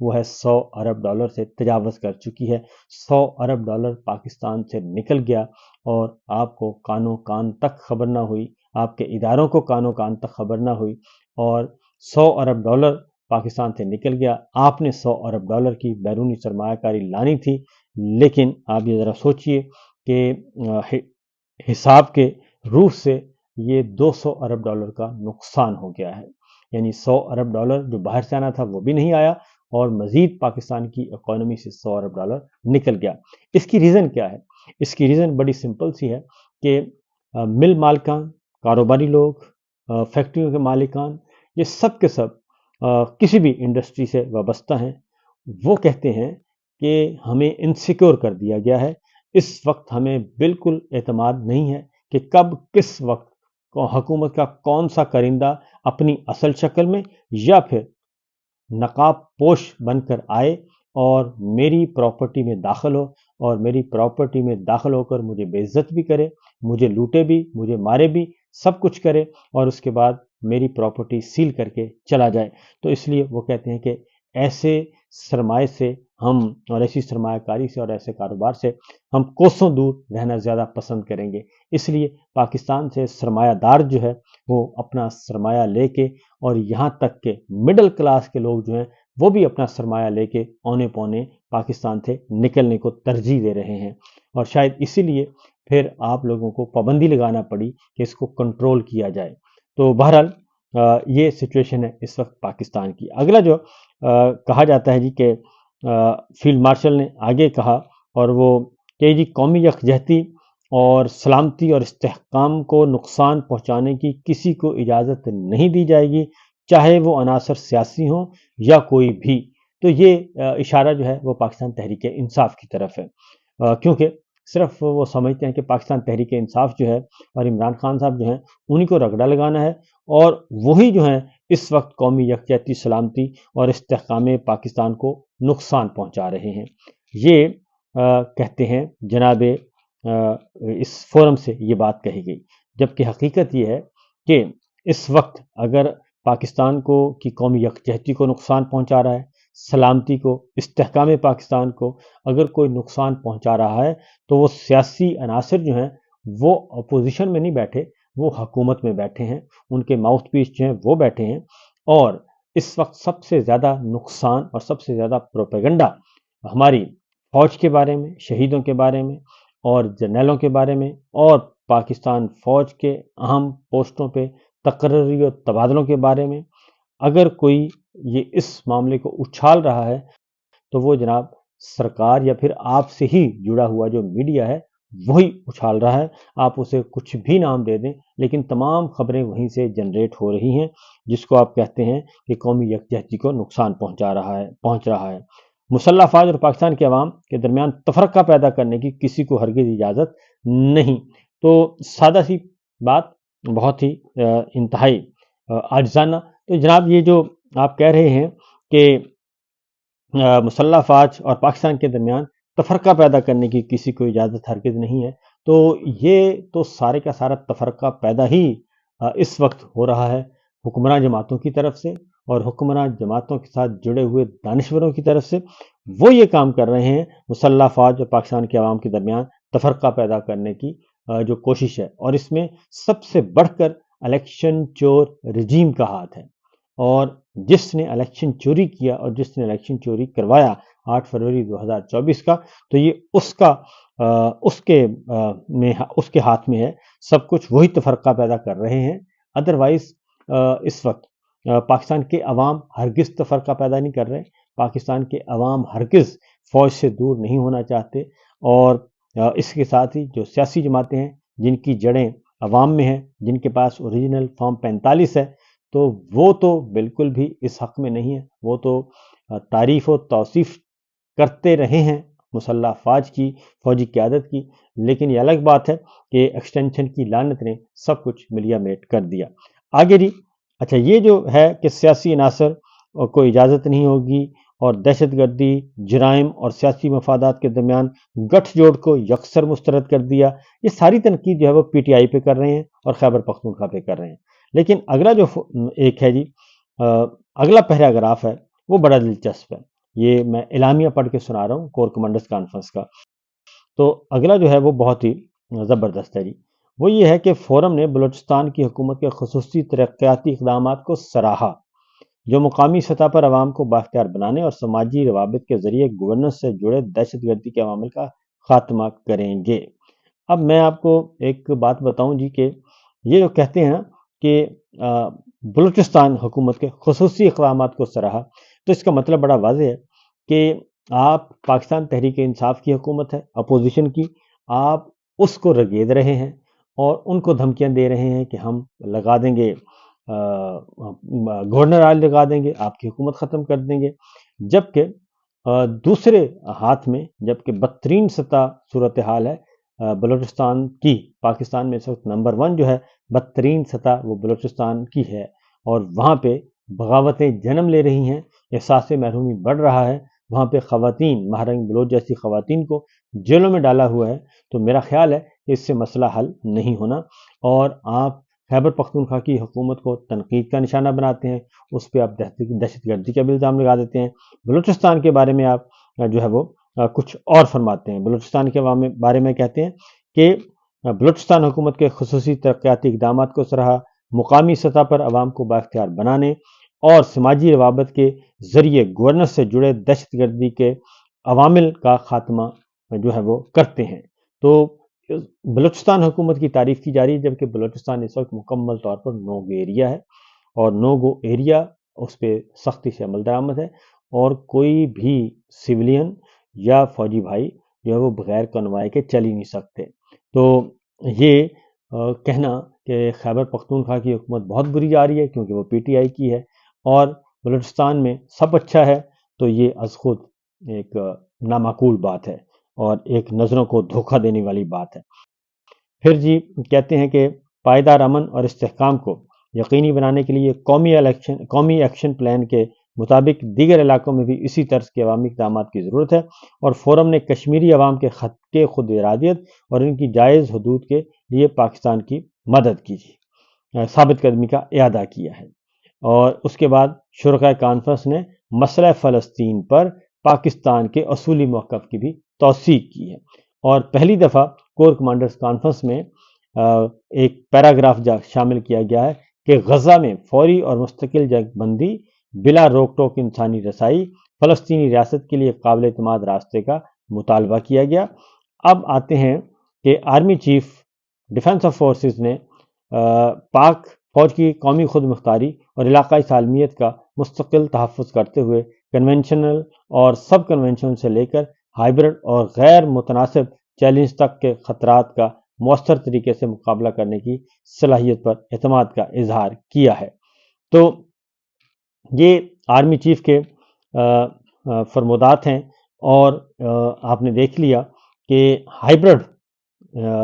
وہ ہے $100 ارب سے تجاوز کر چکی ہے۔ $100 ارب پاکستان سے نکل گیا اور آپ کو کانوں کان تک خبر نہ ہوئی، آپ کے اداروں کو کانوں کان تک خبر نہ ہوئی، اور $100 ارب پاکستان سے نکل گیا۔ آپ نے $100 ارب کی بیرونی سرمایہ کاری لانی تھی، لیکن آپ یہ ذرا سوچئے کہ حساب کے روح سے یہ $200 ارب کا نقصان ہو گیا ہے۔ یعنی $100 ارب جو باہر سے آنا تھا وہ بھی نہیں آیا، اور مزید پاکستان کی اکانومی سے $100 ارب نکل گیا۔ اس کی ریزن کیا ہے؟ اس کی ریزن بڑی سمپل سی ہے کہ مل مالکان، کاروباری لوگ، فیکٹریوں کے مالکان، یہ سب کے سب کسی بھی انڈسٹری سے وابستہ ہیں، وہ کہتے ہیں کہ ہمیں انسیکیور کر دیا گیا ہے۔ اس وقت ہمیں بالکل اعتماد نہیں ہے کہ کب کس وقت حکومت کا کون سا کرندہ اپنی اصل شکل میں یا پھر نقاب پوش بن کر آئے اور میری پراپرٹی میں داخل ہو، اور میری پراپرٹی میں داخل ہو کر مجھے بے عزت بھی کرے، مجھے لوٹے بھی، مجھے مارے بھی، سب کچھ کرے، اور اس کے بعد میری پراپرٹی سیل کر کے چلا جائے۔ تو اس لیے وہ کہتے ہیں کہ ایسے سرمایہ سے ہم، اور ایسی سرمایہ کاری سے اور ایسے کاروبار سے ہم کوسوں دور رہنا زیادہ پسند کریں گے۔ اس لیے پاکستان سے سرمایہ دار جو ہے وہ اپنا سرمایہ لے کے، اور یہاں تک کہ مڈل کلاس کے لوگ جو ہیں وہ بھی اپنا سرمایہ لے کے اونے پونے پاکستان سے نکلنے کو ترجیح دے رہے ہیں، اور شاید اسی لیے پھر آپ لوگوں کو پابندی لگانا پڑی کہ اس کو کنٹرول کیا جائے۔ تو بہرحال یہ سچویشن ہے اس وقت پاکستان کی۔ اگلا جو کہا جاتا ہے جی کہ فیلڈ مارشل نے آگے کہا، اور وہ کہ جی قومی یکجہتی اور سلامتی اور استحکام کو نقصان پہنچانے کی کسی کو اجازت نہیں دی جائے گی، چاہے وہ عناصر سیاسی ہوں یا کوئی بھی۔ تو یہ اشارہ جو ہے وہ پاکستان تحریک انصاف کی طرف ہے، کیونکہ صرف وہ سمجھتے ہیں کہ پاکستان تحریک انصاف جو ہے اور عمران خان صاحب جو ہیں انہی کو رگڑا لگانا ہے، اور وہی جو ہیں اس وقت قومی یکجہتی، سلامتی اور استحکام پاکستان کو نقصان پہنچا رہے ہیں۔ یہ کہتے ہیں جناب اس فورم سے یہ بات کہی گئی، جبکہ حقیقت یہ ہے کہ اس وقت اگر پاکستان کو کی قومی یکجہتی کو نقصان پہنچا رہا ہے، سلامتی کو، استحکام پاکستان کو اگر کوئی نقصان پہنچا رہا ہے، تو وہ سیاسی عناصر جو ہیں وہ اپوزیشن میں نہیں بیٹھے، وہ حکومت میں بیٹھے ہیں، ان کے ماؤتھ پیس جو ہیں وہ بیٹھے ہیں، اور اس وقت سب سے زیادہ نقصان اور سب سے زیادہ پروپیگنڈا ہماری فوج کے بارے میں، شہیدوں کے بارے میں، اور جرنیلوں کے بارے میں، اور پاکستان فوج کے اہم پوسٹوں پہ تقرری اور تبادلوں کے بارے میں اگر کوئی یہ اس معاملے کو اچھال رہا ہے، تو وہ جناب سرکار یا پھر آپ سے ہی جڑا ہوا جو میڈیا ہے وہی اچھال رہا ہے۔ آپ اسے کچھ بھی نام دے دیں، لیکن تمام خبریں وہیں سے جنریٹ ہو رہی ہیں، جس کو آپ کہتے ہیں کہ قومی یکجہتی کو نقصان پہنچ رہا ہے۔ مسلح افواج اور پاکستان کے عوام کے درمیان تفرقہ پیدا کرنے کی کسی کو ہرگز اجازت نہیں۔ تو سادہ سی بات، بہت ہی انتہائی عاجزانہ۔ تو جناب یہ جو آپ کہہ رہے ہیں کہ مسلح افواج اور پاکستان کے درمیان تفرقہ پیدا کرنے کی کسی کو اجازت ہرگز نہیں ہے، تو یہ تو سارے کا سارا تفرقہ پیدا ہی اس وقت ہو رہا ہے حکمراں جماعتوں کی طرف سے، اور حکمراں جماعتوں کے ساتھ جڑے ہوئے دانشوروں کی طرف سے۔ وہ یہ کام کر رہے ہیں مسلح افواج اور پاکستان کے عوام کے درمیان تفرقہ پیدا کرنے کی جو کوشش ہے، اور اس میں سب سے بڑھ کر الیکشن چور رجیم کا ہاتھ ہے، اور جس نے الیکشن چوری کیا اور جس نے الیکشن چوری کروایا 8 فروری 2024 کا، تو یہ اس کے ہاتھ میں ہے سب کچھ، وہی تفرقہ پیدا کر رہے ہیں۔ ادروائز اس وقت پاکستان کے عوام ہرگز تفرقہ پیدا نہیں کر رہے، پاکستان کے عوام ہرگز فوج سے دور نہیں ہونا چاہتے، اور اس کے ساتھ ہی جو سیاسی جماعتیں ہیں جن کی جڑیں عوام میں ہیں، جن کے پاس اوریجنل فارم 45 ہے، تو وہ تو بالکل بھی اس حق میں نہیں ہے، وہ تو تعریف و توصیف کرتے رہے ہیں مسلح افواج کی، فوجی قیادت کی، لیکن یہ الگ بات ہے کہ ایکسٹینشن کی لعنت نے سب کچھ ملیا میٹ کر دیا۔ آگے جی، اچھا یہ جو ہے کہ سیاسی عناصر کو اجازت نہیں ہوگی، اور دہشت گردی، جرائم اور سیاسی مفادات کے درمیان گٹھ جوڑ کو یکسر مسترد کر دیا، یہ ساری تنقید جو ہے وہ پی ٹی آئی پہ کر رہے ہیں اور خیبر پختونخوا پہ کر رہے ہیں۔ لیکن اگلا جو ایک ہے جی، اگلا پیراگراف ہے وہ بڑا دلچسپ ہے۔ یہ میں اعلامیہ پڑھ کے سنا رہا ہوں کور کمانڈرز کانفرنس کا۔ تو اگلا جو ہے وہ بہت ہی زبردست ہے جی، وہ یہ ہے کہ فورم نے بلوچستان کی حکومت کے خصوصی ترقیاتی اقدامات کو سراہا جو مقامی سطح پر عوام کو بااختیار بنانے اور سماجی روابط کے ذریعے گورننس سے جڑے دہشت گردی کے عوامل کا خاتمہ کریں گے۔ اب میں آپ کو ایک بات بتاؤں جی کہ یہ جو کہتے ہیں کہ بلوچستان حکومت کے خصوصی اقدامات کو سراہا، تو اس کا مطلب بڑا واضح ہے کہ آپ پاکستان تحریک انصاف کی حکومت ہے، اپوزیشن کی، آپ اس کو رگید رہے ہیں اور ان کو دھمکیاں دے رہے ہیں کہ ہم لگا دیں گے، گورنر آج لگا دیں گے، آپ کی حکومت ختم کر دیں گے، جبکہ دوسرے ہاتھ میں جبکہ بدترین سطح صورتحال ہے بلوچستان کی، پاکستان میں اس وقت نمبر 1 جو ہے بدترین سطح وہ بلوچستان کی ہے، اور وہاں پہ بغاوتیں جنم لے رہی ہیں، احساس محرومی بڑھ رہا ہے، وہاں پہ خواتین، مہرنگ بلوچ جیسی خواتین کو جیلوں میں ڈالا ہوا ہے۔ تو میرا خیال ہے کہ اس سے مسئلہ حل نہیں ہونا، اور آپ خیبر پختونخوا کی حکومت کو تنقید کا نشانہ بناتے ہیں، اس پہ آپ دہشت گردی کا بھی الزام لگا دیتے ہیں۔ بلوچستان کے بارے میں آپ جو ہے وہ کچھ اور فرماتے ہیں، بلوچستان کے بارے میں کہتے ہیں کہ بلوچستان حکومت کے خصوصی ترقیاتی اقدامات کو سراہا، مقامی سطح پر عوام کو بااختیار بنانے اور سماجی روابط کے ذریعے گورننس سے جڑے دہشت گردی کے عوامل کا خاتمہ جو ہے وہ کرتے ہیں۔ تو بلوچستان حکومت کی تعریف کی جا رہی ہے، جبکہ بلوچستان اس وقت مکمل طور پر نو گو ایریا ہے، اور نو گو ایریا اس پہ سختی سے عمل درآمد ہے، اور کوئی بھی سویلین یا فوجی بھائی جو ہے وہ بغیر کنوائے کے چل ہی نہیں سکتے۔ تو یہ کہنا کہ خیبر پختونخوا کی حکومت بہت بری جا رہی ہے کیونکہ وہ پی ٹی آئی کی ہے اور بلوچستان میں سب اچھا ہے، تو یہ از خود ایک نامعقول بات ہے اور ایک نظروں کو دھوکہ دینے والی بات ہے۔ پھر جی کہتے ہیں کہ پائیدار امن اور استحکام کو یقینی بنانے کے لیے قومی ایکشن پلان کے مطابق دیگر علاقوں میں بھی اسی طرز کے عوامی اقدامات کی ضرورت ہے، اور فورم نے کشمیری عوام کے خط کے خود ارادیت اور ان کی جائز حدود کے لیے پاکستان کی مدد کی، ثابت قدمی کا اعادہ کیا ہے۔ اور اس کے بعد شرکاء کانفرنس نے مسئلہ فلسطین پر پاکستان کے اصولی موقف کی بھی توثیق کی ہے، اور پہلی دفعہ کور کمانڈرز کانفرنس میں ایک پیراگراف شامل کیا گیا ہے کہ غزہ میں فوری اور مستقل جنگ بندی، بلا روک ٹوک انسانی رسائی، فلسطینی ریاست کے لیے قابل اعتماد راستے کا مطالبہ کیا گیا۔ اب آتے ہیں کہ army chief defence of forces نے پاک فوج کی قومی خود مختاری اور علاقائی سالمیت کا مستقل تحفظ کرتے ہوئے کنونشنل اور سب کنونشنل سے لے کر ہائبرڈ اور غیر متناسب چیلنج تک کے خطرات کا مؤثر طریقے سے مقابلہ کرنے کی صلاحیت پر اعتماد کا اظہار کیا ہے۔ تو یہ آرمی چیف کے فرمودات ہیں، اور آپ نے دیکھ لیا کہ ہائبرڈ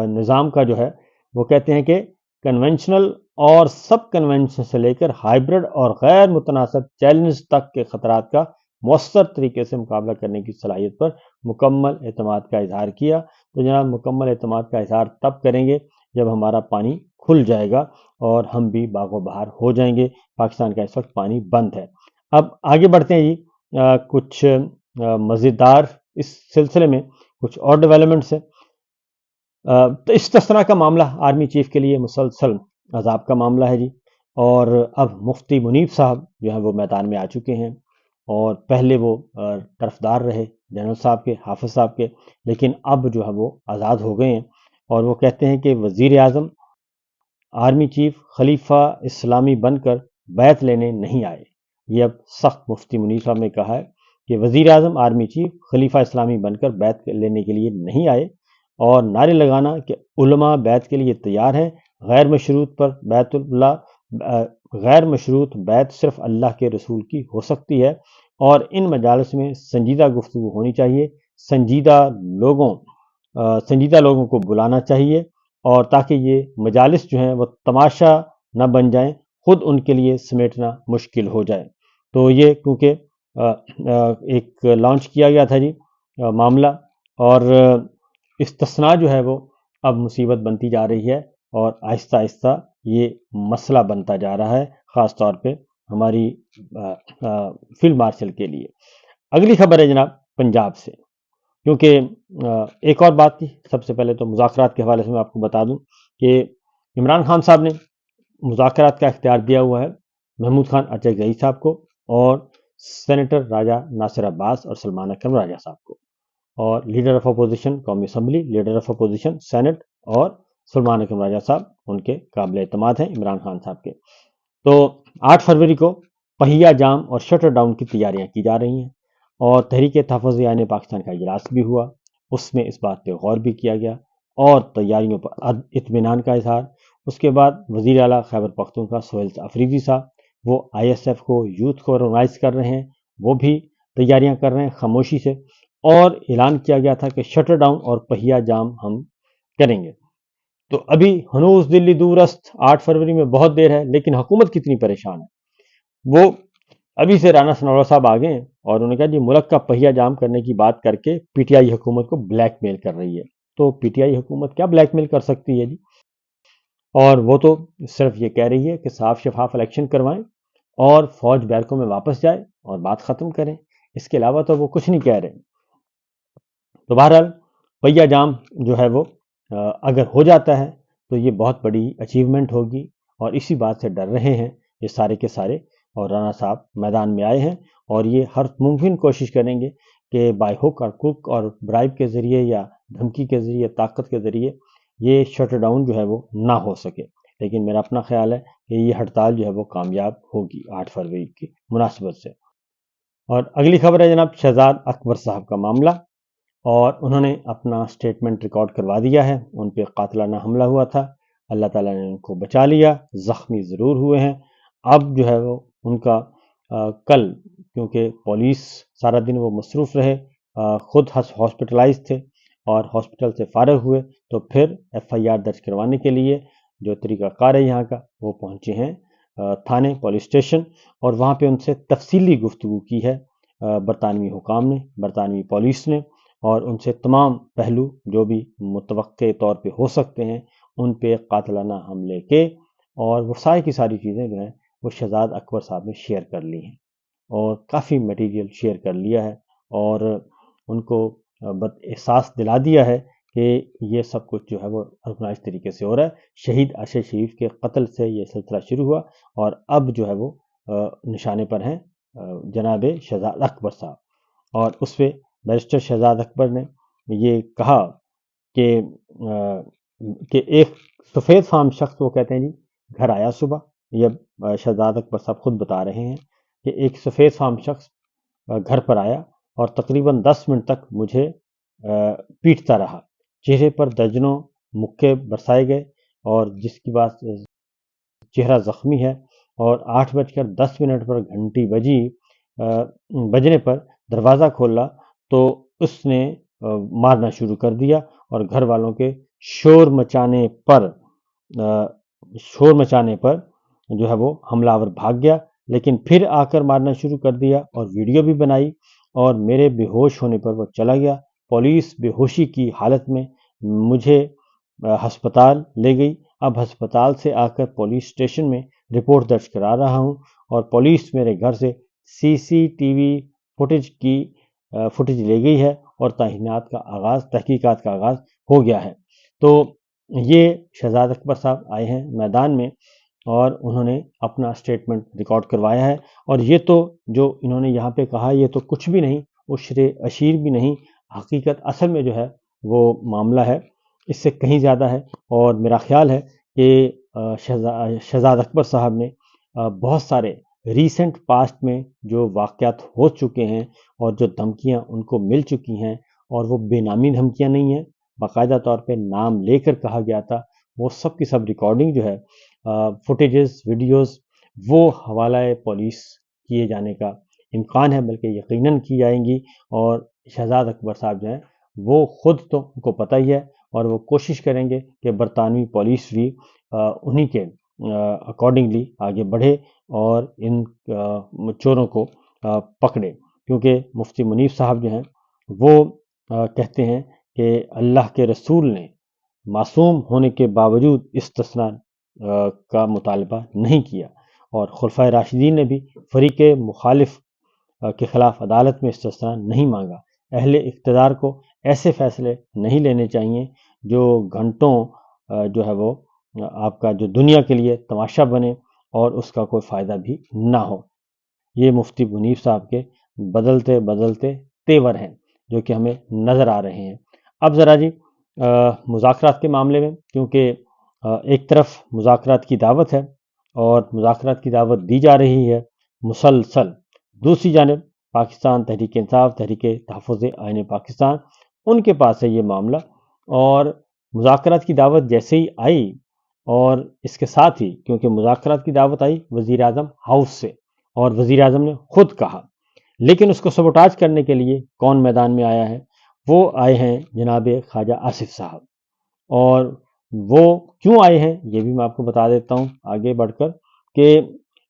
نظام کا جو ہے وہ کہتے ہیں کہ کنونشنل اور سب کنونشنل سے لے کر ہائبرڈ اور غیر متناسب چیلنج تک کے خطرات کا مؤثر طریقے سے مقابلہ کرنے کی صلاحیت پر مکمل اعتماد کا اظہار کیا۔ تو جناب مکمل اعتماد کا اظہار تب کریں گے جب ہمارا پانی کھل جائے گا اور ہم بھی باغ و بہار ہو جائیں گے۔ پاکستان کا اس وقت پانی بند ہے۔ اب آگے بڑھتے ہیں جی، کچھ مزیدار اس سلسلے میں کچھ اور ڈیولپمنٹس ہیں۔ تو استثناء کا معاملہ آرمی چیف کے لیے مسلسل عذاب کا معاملہ ہے جی، اور اب مفتی منیب صاحب جو ہیں وہ میدان میں آ چکے ہیں، اور پہلے وہ طرفدار رہے جنرل صاحب کے، حافظ صاحب کے، لیکن اب جو ہے وہ آزاد ہو گئے ہیں، اور وہ کہتے ہیں کہ وزیر اعظم آرمی چیف خلیفہ اسلامی بن کر بیعت لینے نہیں آئے۔ یہ اب سخت مفتی منیب صاحب نے کہا ہے کہ وزیر اعظم آرمی چیف خلیفہ اسلامی بن کر بیعت لینے کے لیے نہیں آئے، اور نعرے لگانا کہ علماء بیعت کے لیے تیار ہیں، غیر مشروط پر غیر مشروط بیعت صرف اللہ کے رسول کی ہو سکتی ہے، اور ان مجالس میں سنجیدہ گفتگو ہونی چاہیے، سنجیدہ لوگوں کو بلانا چاہیے، اور تاکہ یہ مجالس جو ہیں وہ تماشا نہ بن جائیں، خود ان کے لیے سمیٹنا مشکل ہو جائے۔ تو یہ کیونکہ ایک لانچ کیا گیا تھا جی معاملہ، اور استثناء جو ہے وہ اب مصیبت بنتی جا رہی ہے، اور آہستہ آہستہ یہ مسئلہ بنتا جا رہا ہے، خاص طور پہ ہماری فیلڈ مارشل کے لیے۔ اگلی خبر ہے جناب پنجاب سے، کیونکہ ایک اور بات تھی۔ سب سے پہلے تو مذاکرات کے حوالے سے میں آپ کو بتا دوں کہ عمران خان صاحب نے مذاکرات کا اختیار دیا ہوا ہے محمود خان اچکزئی صاحب کو اور سینیٹر راجہ ناصر عباس اور سلمان اکرم راجہ صاحب کو، اور لیڈر آف اپوزیشن قومی assembly, leader of opposition Senate اور سلمان اکرم راجہ صاحب ان کے قابل اعتماد ہیں عمران خان صاحب کے۔ تو 8 فروری کو پہیا جام اور شٹر ڈاؤن کی تیاریاں کی جا رہی ہیں، اور تحریک تحفظ عیان پاکستان کا اجلاس بھی ہوا، اس میں اس بات پہ غور بھی کیا گیا اور تیاریوں پر اطمینان کا اظہار۔ اس کے بعد وزیر اعلیٰ خیبر پختونخوا سہیل افریدی صاحب وہ آئی ایس ایف کو، یوتھ کو آرگنائز کر رہے ہیں، وہ بھی تیاریاں کر رہے ہیں خاموشی سے، اور اعلان کیا گیا تھا کہ شٹر ڈاؤن اور پہیا جام ہم کریں گے۔ تو ابھی ہنوز دلی دور است، 8 فروری میں بہت دیر ہے، لیکن حکومت کتنی پریشان ہے۔ وہ ابھی سے رانا سنورا صاحب آگے ہیں اور انہوں نے کہا جی ملک کا پہیا جام کرنے کی بات کر کے پی ٹی آئی حکومت کو بلیک میل کر رہی ہے۔ تو پی ٹی آئی حکومت کیا بلیک میل کر سکتی ہے جی؟ اور وہ تو صرف یہ کہہ رہی ہے کہ صاف شفاف الیکشن کروائیں اور فوج بیرکوں میں واپس جائے اور بات ختم کریں، اس کے علاوہ تو وہ کچھ نہیں کہہ رہے۔ تو بہرحال پہیا جام جو ہے وہ اگر ہو جاتا ہے تو یہ بہت بڑی اچیومنٹ ہوگی، اور اسی بات سے ڈر رہے ہیں یہ سارے کے سارے، اور رانا صاحب میدان میں آئے ہیں اور یہ ہر ممکن کوشش کریں گے کہ بائی ہک اور کک اور برائب کے ذریعے یا دھمکی کے ذریعے، طاقت کے ذریعے یہ شٹ ڈاؤن جو ہے وہ نہ ہو سکے۔ لیکن میرا اپنا خیال ہے کہ یہ ہڑتال جو ہے وہ کامیاب ہوگی 8 فروری کی مناسبت سے۔ اور اگلی خبر ہے جناب شہزاد اکبر صاحب کا معاملہ، اور انہوں نے اپنا سٹیٹمنٹ ریکارڈ کروا دیا ہے۔ ان پہ قاتلانہ حملہ ہوا تھا، اللہ تعالیٰ نے ان کو بچا لیا، زخمی ضرور ہوئے ہیں۔ اب جو ہے وہ ان کا کل، کیونکہ پولیس سارا دن وہ مصروف رہے، خود ہاسپٹلائز تھے اور ہاسپٹل سے فارغ ہوئے، تو پھر ایف آئی آر درج کروانے کے لیے جو طریقہ کار ہے یہاں کا، وہ پہنچے ہیں تھانے پولیس اسٹیشن، اور وہاں پہ ان سے تفصیلی گفتگو کی ہے برطانوی حکام نے، برطانوی پولیس نے، اور ان سے تمام پہلو جو بھی متوقع طور پہ ہو سکتے ہیں ان پہ قاتلانہ حملے کے، اور وہ ساری کی ساری چیزیں جو ہیں وہ شہزاد اکبر صاحب نے شیئر کر لی ہیں، اور کافی میٹیریل شیئر کر لیا ہے، اور ان کو احساس دلا دیا ہے کہ یہ سب کچھ جو ہے وہ آرگنائز طریقے سے ہو رہا ہے۔ شہید ارشد شریف کے قتل سے یہ سلسلہ شروع ہوا، اور اب جو ہے وہ نشانے پر ہیں جناب شہزاد اکبر صاحب، اور اس پہ بیرسٹر شہزاد اکبر نے یہ کہا کہ ایک سفید فام شخص، وہ کہتے ہیں جی گھر آیا صبح، یہ شہزاد اکبر صاحب خود بتا رہے ہیں کہ ایک سفید فام شخص گھر پر آیا اور تقریباً 10 منٹ تک مجھے پیٹتا رہا، چہرے پر درجنوں مکے برسائے گئے، اور جس کی بات چہرہ زخمی ہے، اور 8:10 پر گھنٹی بجنے پر دروازہ کھولا تو اس نے مارنا شروع کر دیا، اور گھر والوں کے شور مچانے پر جو ہے وہ حملہ آور بھاگ گیا، لیکن پھر آ کر مارنا شروع کر دیا، اور ویڈیو بھی بنائی، اور میرے بے ہوش ہونے پر وہ چلا گیا۔ پولیس بے ہوشی کی حالت میں مجھے ہسپتال لے گئی، اب ہسپتال سے آ کر پولیس اسٹیشن میں رپورٹ درج کرا رہا ہوں، اور پولیس میرے گھر سے سی سی ٹی وی فوٹیج لے گئی ہے، اور تحقیقات کا آغاز ہو گیا ہے۔ تو یہ شہزاد اکبر صاحب آئے ہیں میدان میں، اور انہوں نے اپنا سٹیٹمنٹ ریکارڈ کروایا ہے، اور یہ تو جو انہوں نے یہاں پہ کہا یہ تو کچھ بھی نہیں، عشر اشیر بھی نہیں، حقیقت اصل میں جو ہے وہ معاملہ ہے اس سے کہیں زیادہ ہے۔ اور میرا خیال ہے کہ شہزاد اکبر صاحب نے بہت سارے ریسنٹ پاسٹ میں جو واقعات ہو چکے ہیں اور جو دھمکیاں ان کو مل چکی ہیں، اور وہ بے نامی دھمکیاں نہیں ہیں، باقاعدہ طور پہ نام لے کر کہا گیا تھا، وہ سب کی سب ریکارڈنگ جو ہے، فوٹیجز، ویڈیوز، وہ حوالہ پولیس کیے جانے کا امکان ہے، بلکہ یقیناً کی جائیں گی۔ اور شہزاد اکبر صاحب جو ہیں وہ خود تو ان کو پتہ ہی ہے، اور وہ کوشش کریں گے کہ برطانوی پولیس بھی انہی کے اکارڈنگلی آگے بڑھے اور ان چوروں کو پکڑے، کیونکہ مفتی منیف صاحب جو ہیں وہ کہتے ہیں کہ اللہ کے رسول نے معصوم ہونے کے باوجود استثناء کا مطالبہ نہیں کیا، اور خلفائے راشدین نے بھی فریق مخالف کے خلاف عدالت میں استثنا نہیں مانگا۔ اہل اقتدار کو ایسے فیصلے نہیں لینے چاہیے جو گھنٹوں جو ہے وہ آپ کا جو دنیا کے لیے تماشا بنے اور اس کا کوئی فائدہ بھی نہ ہو۔ یہ مفتی منیف صاحب کے بدلتے بدلتے تیور ہیں جو کہ ہمیں نظر آ رہے ہیں۔ اب ذرا جی مذاکرات کے معاملے میں، کیونکہ ایک طرف مذاکرات کی دعوت ہے اور مذاکرات کی دعوت دی جا رہی ہے مسلسل، دوسری جانب پاکستان تحریک انصاف، تحریک تحفظ آئین پاکستان، ان کے پاس ہے یہ معاملہ، اور مذاکرات کی دعوت جیسے ہی آئی، اور اس کے ساتھ ہی کیونکہ مذاکرات کی دعوت آئی وزیر اعظم ہاؤس سے، اور وزیر اعظم نے خود کہا، لیکن اس کو سبوٹاج کرنے کے لیے کون میدان میں آیا ہے؟ وہ آئے ہیں جناب خواجہ آصف صاحب۔ اور وہ کیوں آئے ہیں یہ بھی میں آپ کو بتا دیتا ہوں آگے بڑھ کر، کہ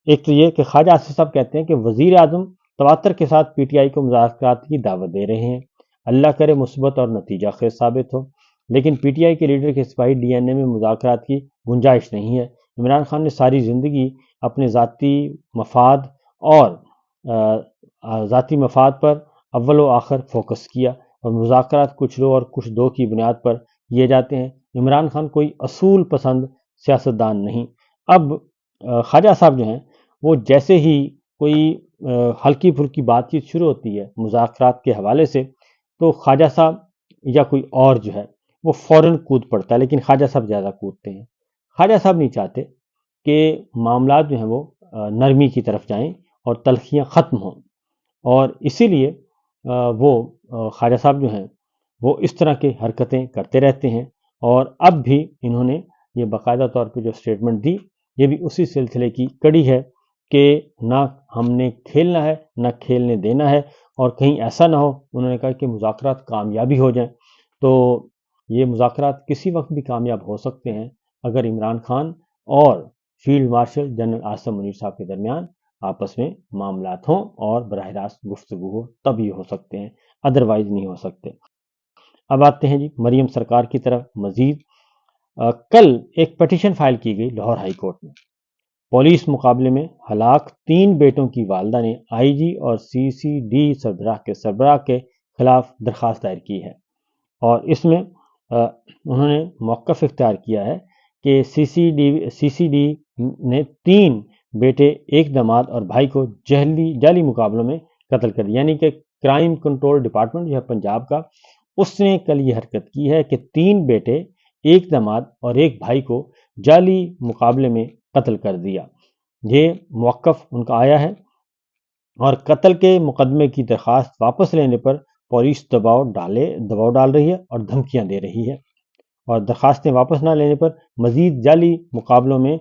ایک تو یہ کہ خواجہ آصف صاحب کہتے ہیں کہ وزیر اعظم تواتر کے ساتھ پی ٹی آئی کو مذاکرات کی دعوت دے رہے ہیں، اللہ کرے مثبت اور نتیجہ خیز ثابت ہو، لیکن پی ٹی آئی کے لیڈر کے سپاہی ڈی این اے میں مذاکرات کی گنجائش نہیں ہے۔ عمران خان نے ساری زندگی اپنے ذاتی مفاد پر اول و آخر فوکس کیا، اور مذاکرات کچھ لو اور کچھ دو کی بنیاد پر کیے جاتے ہیں۔ عمران خان کوئی اصول پسند سیاستدان نہیں۔ اب خواجہ صاحب جو ہیں وہ جیسے ہی کوئی ہلکی پھلکی بات چیت شروع ہوتی ہے مذاکرات کے حوالے سے، تو خواجہ صاحب یا کوئی اور جو ہے وہ فوراً کود پڑتا ہے، لیکن خواجہ صاحب زیادہ کودتے ہیں۔ خواجہ صاحب نہیں چاہتے کہ معاملات جو ہیں وہ نرمی کی طرف جائیں اور تلخیاں ختم ہوں، اور اسی لیے وہ خواجہ صاحب جو ہیں وہ اس طرح کی حرکتیں کرتے رہتے ہیں، اور اب بھی انہوں نے یہ باقاعدہ طور پہ جو سٹیٹمنٹ دی، یہ بھی اسی سلسلے کی کڑی ہے کہ نہ ہم نے کھیلنا ہے نہ کھیلنے دینا ہے، اور کہیں ایسا نہ ہو، انہوں نے کہا کہ مذاکرات کامیابی ہو جائیں، تو یہ مذاکرات کسی وقت بھی کامیاب ہو سکتے ہیں اگر عمران خان اور field marshal general Asim Munir صاحب کے درمیان آپس میں معاملات ہوں اور براہ راست گفتگو ہو، تب یہ ہو سکتے ہیں، ادروائز نہیں ہو سکتے۔ اب آتے ہیں جی مریم سرکار کی طرف۔ مزید کل ایک پٹیشن فائل کی گئی لاہور ہائی کورٹ میں، پولیس مقابلے میں ہلاک 3 بیٹوں کی والدہ نے آئی جی اور سی سی ڈی سربراہ کے خلاف درخواست دائر کی ہے، اور اس میں انہوں نے موقف اختیار کیا ہے کہ سی سی ڈی نے 3 بیٹے، ایک داماد اور بھائی کو جعلی مقابلوں میں قتل کر دیا، یعنی کہ کرائم کنٹرول ڈپارٹمنٹ جو ہے پنجاب کا، اس نے کل یہ حرکت کی ہے کہ 3 بیٹے، ایک داماد اور ایک بھائی کو جعلی مقابلے میں قتل کر دیا۔ یہ موقف ان کا آیا ہے، اور قتل کے مقدمے کی درخواست واپس لینے پر پولیس دباؤ ڈال رہی ہے اور دھمکیاں دے رہی ہے، اور درخواستیں واپس نہ لینے پر مزید جعلی مقابلوں میں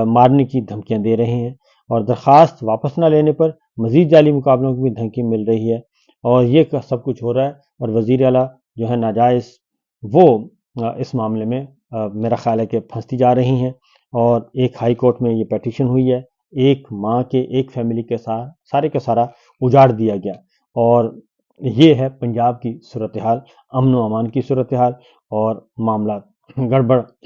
مارنے کی دھمکیاں دے رہے ہیں، اور درخواست واپس نہ لینے پر مزید جعلی مقابلوں کی بھی دھمکی مل رہی ہے، اور یہ سب کچھ ہو رہا ہے، اور وزیر اعلیٰ جو ہے ناجائز وہ اس معاملے میں میرا خیال ہے کہ پھنستی جا رہی ہیں، اور ایک ہائی کورٹ میں یہ پیٹیشن ہوئی ہے، ایک ماں کے ایک فیملی کے ساتھ سارے کا سارا اجاڑ دیا گیا، اور یہ ہے پنجاب کی صورتحال، امن و امان کی صورتحال، اور معاملات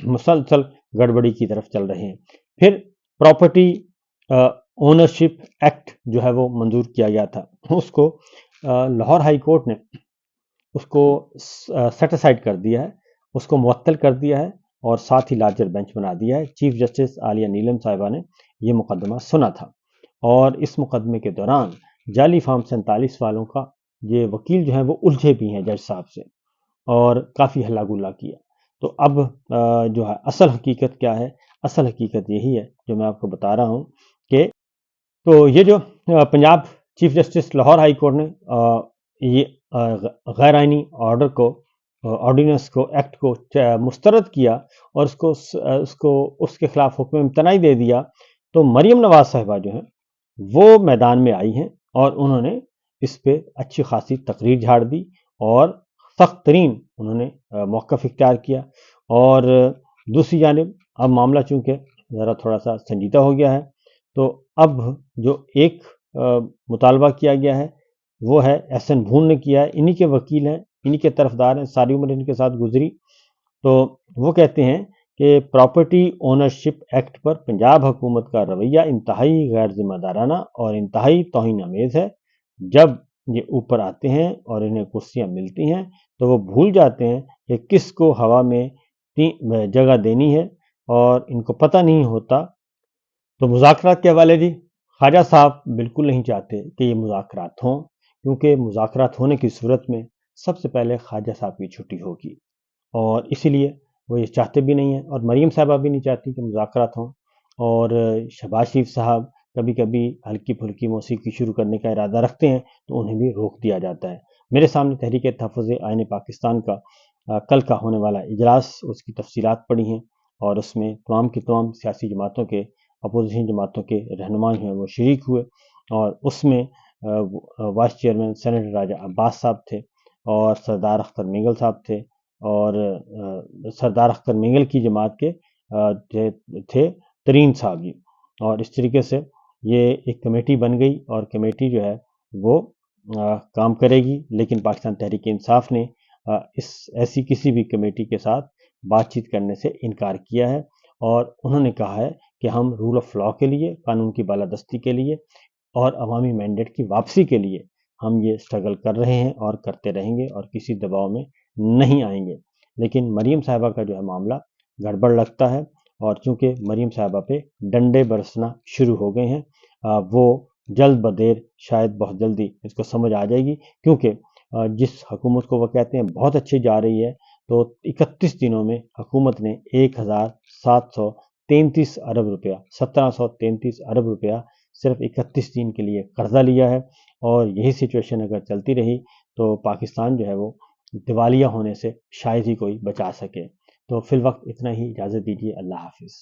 مسلسل گڑبڑی کی طرف چل رہے ہیں۔ پھر پراپرٹی اونرشپ ایکٹ جو ہے وہ منظور کیا گیا تھا، اس کو لاہور ہائی کورٹ نے اس کو سیٹ اسائڈ کر دیا ہے، اس کو معطل کر دیا ہے، اور ساتھ ہی لارجر بینچ بنا دیا ہے۔ چیف جسٹس عالیہ نیلم صاحبہ نے یہ مقدمہ سنا تھا، اور اس مقدمے کے دوران جعلی فارم 47 والوں کا یہ وکیل جو ہیں وہ الجھے بھی ہیں جج صاحب سے، اور کافی ہلا گلا کیا۔ تو اب جو ہے اصل حقیقت کیا ہے؟ اصل حقیقت یہی ہے جو میں آپ کو بتا رہا ہوں، کہ تو یہ جو Punjab chief justice Lahore high court نے یہ غیر آئینی آرڈیننس کو ایکٹ کو مسترد کیا، اور اس کے خلاف حکم امتناعی دے دیا، تو مریم نواز صاحبہ جو ہیں وہ میدان میں آئی ہیں، اور انہوں نے اس پہ اچھی خاصی تقریر جھاڑ دی، اور سخت ترین انہوں نے موقف اختیار کیا۔ اور دوسری جانب اب معاملہ چونکہ ذرا تھوڑا سا سنجیدہ ہو گیا ہے، تو اب جو ایک مطالبہ کیا گیا ہے وہ ہے ایس این بھون نے کیا ہے، انہی کے وکیل ہیں، انہی کے طرفدار ہیں، ساری عمر ان کے ساتھ گزری۔ تو وہ کہتے ہیں کہ پراپرٹی اونرشپ ایکٹ پر پنجاب حکومت کا رویہ انتہائی غیر ذمہ دارانہ اور انتہائی توہین آمیز ہے، جب یہ اوپر آتے ہیں اور انہیں کرسیاں ملتی ہیں تو وہ بھول جاتے ہیں کہ کس کو ہوا میں جگہ دینی ہے، اور ان کو پتہ نہیں ہوتا۔ تو مذاکرات کے حوالے جی، خواجہ صاحب بالکل نہیں چاہتے کہ یہ مذاکرات ہوں، کیونکہ مذاکرات ہونے کی صورت میں سب سے پہلے خواجہ صاحب کی چھٹی ہوگی، اور اسی لیے وہ یہ چاہتے بھی نہیں ہیں، اور مریم صاحبہ بھی نہیں چاہتی کہ مذاکرات ہوں۔ اور شہباز شریف صاحب کبھی کبھی ہلکی پھلکی موسیقی شروع کرنے کا ارادہ رکھتے ہیں تو انہیں بھی روک دیا جاتا ہے۔ میرے سامنے تحریک تحفظ آئین پاکستان کا کل کا ہونے والا اجلاس، اس کی تفصیلات پڑھی ہیں، اور اس میں تمام کی تمام سیاسی جماعتوں کے، اپوزیشن جماعتوں کے رہنما ہیں وہ شریک ہوئے، اور اس میں وائس چیئرمین سینیٹر راجہ عباس صاحب تھے، اور سردار اختر مینگل صاحب تھے، اور سردار اختر مینگل کی جماعت کے تھے ترین صاحب جی۔ اور اس طریقے سے یہ ایک کمیٹی بن گئی، اور کمیٹی جو ہے وہ کام کرے گی، لیکن پاکستان تحریک انصاف نے ایسی کسی بھی کمیٹی کے ساتھ بات چیت کرنے سے انکار کیا ہے، اور انہوں نے کہا ہے کہ ہم رول آف لا کے لیے، قانون کی بالادستی کے لیے اور عوامی مینڈیٹ کی واپسی کے لیے ہم یہ سٹرگل کر رہے ہیں اور کرتے رہیں گے، اور کسی دباؤ میں نہیں آئیں گے۔ لیکن مریم صاحبہ کا جو ہے معاملہ گڑبڑ لگتا ہے، اور چونکہ مریم صاحبہ پہ ڈنڈے برسنا شروع ہو گئے ہیں، وہ جلد بدیر شاید بہت جلدی اس کو سمجھ آ جائے گی، کیونکہ جس حکومت کو وہ کہتے ہیں بہت اچھی جا رہی ہے، تو 31 دنوں میں حکومت نے 1733 ارب روپیہ 1733 ارب روپیہ صرف 31 دن کے لیے قرضہ لیا ہے، اور یہی سچویشن اگر چلتی رہی تو پاکستان جو ہے وہ دیوالیہ ہونے سے شاید ہی کوئی بچا سکے۔ تو فی الوقت اتنا ہی، اجازت دیجیے، اللہ حافظ۔